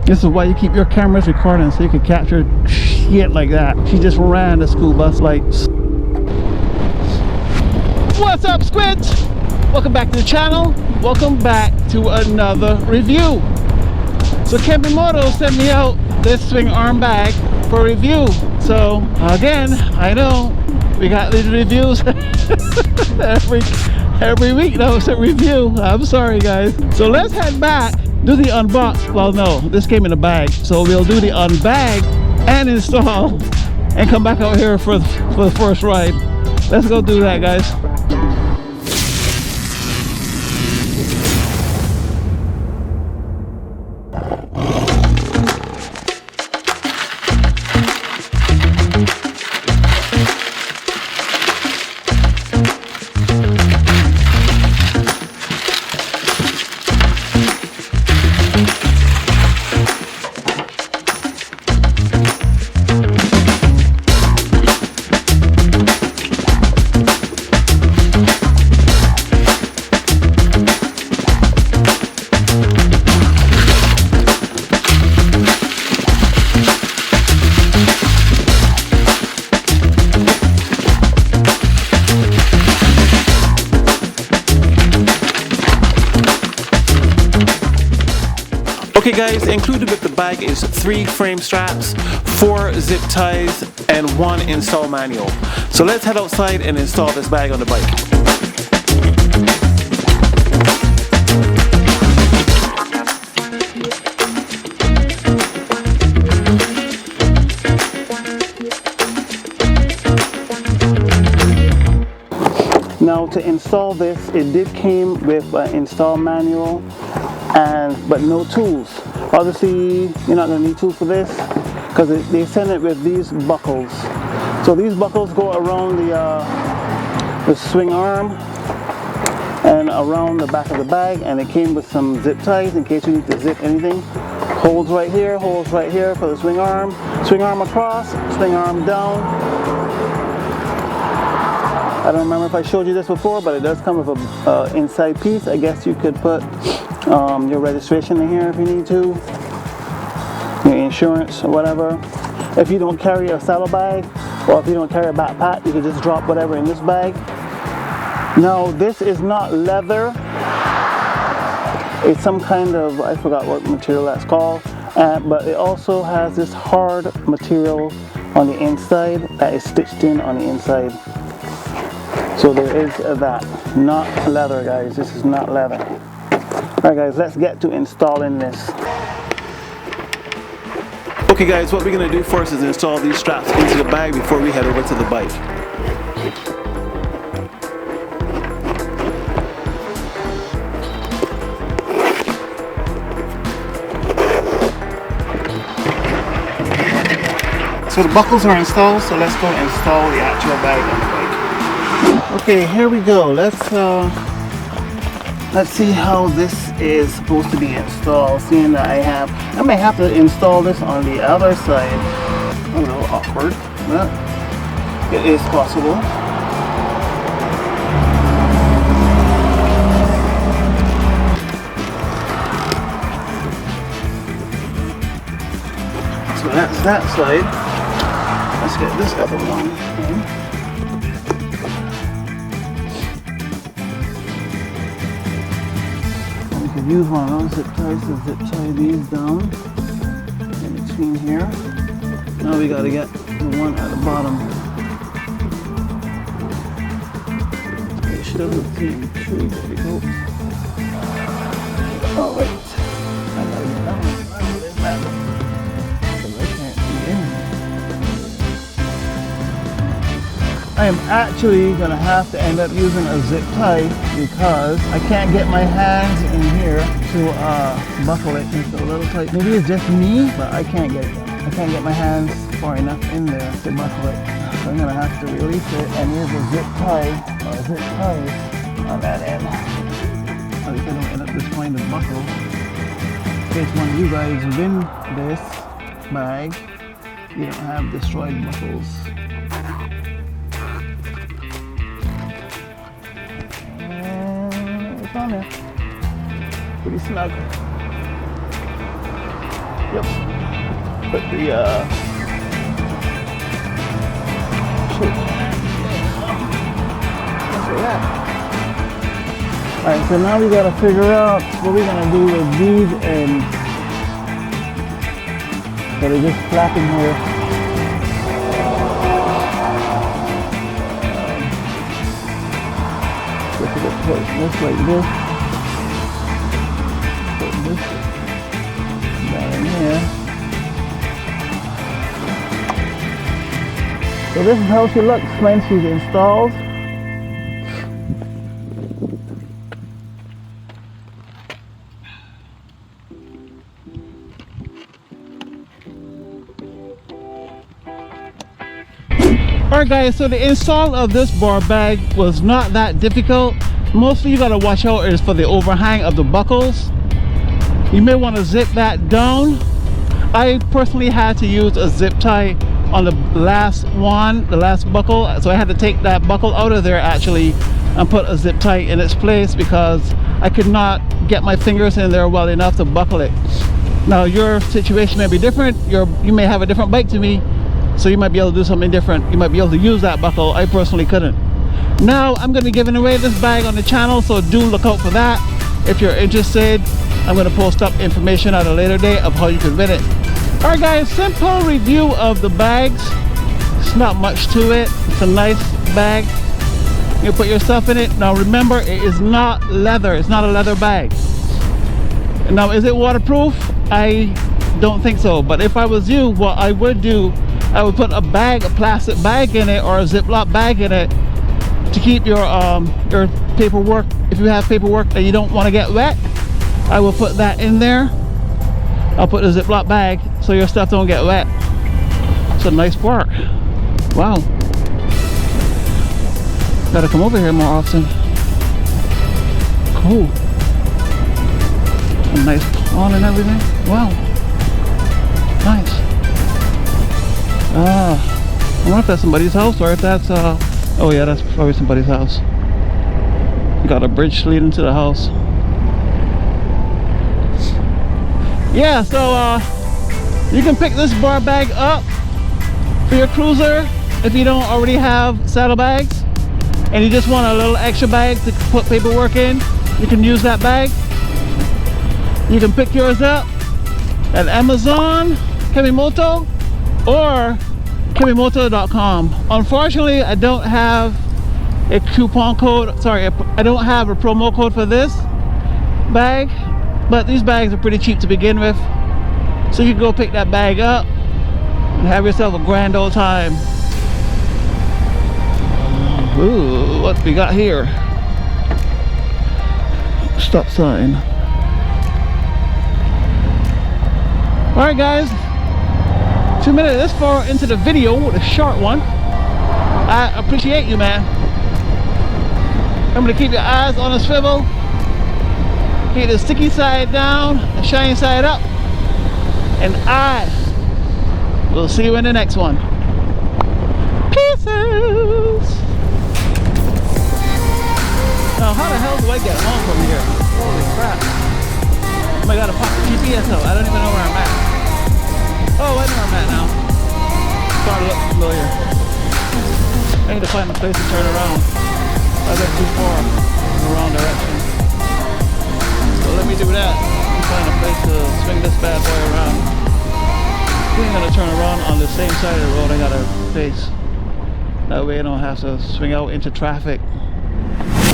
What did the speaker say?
This is why you keep your cameras recording, so you can capture shit like that. She just ran the school bus lights. What's up, squids? Welcome back to the channel. Welcome back to another review. So Kemimoto sent me out this swing arm bag for review. So again, I know we got these reviews every week. That was a review. I'm sorry, guys. So let's head back, do the unbox. Well, no, this came in a bag, so we'll do the unbag and install and come back out here for the first ride. Let's go do that, guys. Okay guys, included with the bag is 3 frame straps, 4 zip ties, and 1 install manual. So let's head outside and install this bag on the bike. Now to install this, it did came with an install manual but no tools. Obviously you're not going to need tools for this because they send it with these buckles. So these buckles go around the swing arm and around the back of the bag, and it came with some zip ties in case you need to zip anything. Holes right here for the swing arm across, swing arm down. I don't remember if I showed you this before, but it does come with a inside piece. I guess you could put your registration in here if you need to, your insurance or whatever. If you don't carry a saddle bag, or if you don't carry a backpack, you can just drop whatever in this bag. Now this is not leather, it's some kind of, I forgot what material that's called, but it also has this hard material on the inside that is stitched in on the inside. So there is that. Not leather, guys. This is not leather. Alright guys, let's get to installing this. Okay guys, what we're going to do first is install these straps into the bag before we head over to the bike. So the buckles are installed, so let's go install the actual bag on the bike. Okay, here we go. Let's see how this is supposed to be installed. Seeing that I may have to install this on the other side. A little awkward, but it is possible. So that's that side. Let's get this other one. Use one of those zip ties to zip tie these down in between here. Now we got to get the one at the bottom. It should have came true. There we go. Oh wait, I gotta get that one. I can't see in. I am actually gonna have to end up using a zip tie because I can't get my hands in here to buckle it. It's a little tight. Maybe it's just me, but I can't get it. I can't get my hands far enough in there to buckle it. So I'm gonna have to release it and use a zip tie or a zip tie on that end. So you don't end up destroying the buckle. In case one of you guys win this bag, you don't have destroyed buckles. And it's on there. Pretty snug. Yep. Put the shit. Alright, so now we gotta figure out what we're gonna do with these ends. So they're just flapping here. Just to put this like this. Put this down in here. So this is how she looks when she's installed. Alright guys, so the install of this bar bag was not that difficult. Mostly you gotta watch out is for the overhang of the buckles. You may want to zip that down. I personally had to use a zip tie on the last one, the last buckle, so I had to take that buckle out of there actually and put a zip tie in its place because I could not get my fingers in there well enough to buckle it. Now your situation may be different. You may have a different bike to me, so you might be able to do something different. You might be able to use that buckle. I personally couldn't. Now I'm going to be giving away this bag on the channel, so do look out for that. If you're interested, I'm going to post up information at a later date of how you can win it. Alright guys, simple review of the bags. It's not much to it. It's a nice bag. You put your stuff in it. Now remember, it is not leather. It's not a leather bag. Now is it waterproof? I don't think so, but if I was you, what I would do, I would put a plastic bag in it, or a Ziploc bag in it to keep your paperwork. If you have paperwork that you don't want to get wet, I will put that in there. I'll put a Ziploc bag so your stuff don't get wet. It's a nice part. Wow. Gotta come over here more often. Cool. A nice pond and everything. Wow. Nice. I wonder if that's somebody's house or if that's oh yeah, that's probably somebody's house. Got a bridge leading to the house. Yeah, so you can pick this bar bag up for your cruiser if you don't already have saddlebags and you just want a little extra bag to put paperwork in. You can use that bag. You can pick yours up at Amazon, Kemimoto, or Kemimoto.com. Unfortunately, I don't have a coupon code. Sorry, I don't have a promo code for this bag, but these bags are pretty cheap to begin with, so you can go pick that bag up and have yourself a grand old time. Ooh, what we got here? Stop sign. Alright guys, 2 minutes this far into the video with a short one. I appreciate you, man. Remember to keep your eyes on a swivel. Keep the sticky side down, the shiny side up. And I will see you in the next one. Pieces! Now how the hell do I get home from here? Holy crap. Oh my god, I popped the GPS out. I don't even know where I'm at. Oh, I know where I'm at now. Starting to look familiar. I need to find a place to turn around. I got too far in the wrong direction. So let me do that. Find a place to swing this bad boy around. I'm gonna turn around on the same side of the road I gotta face. That way I don't have to swing out into traffic.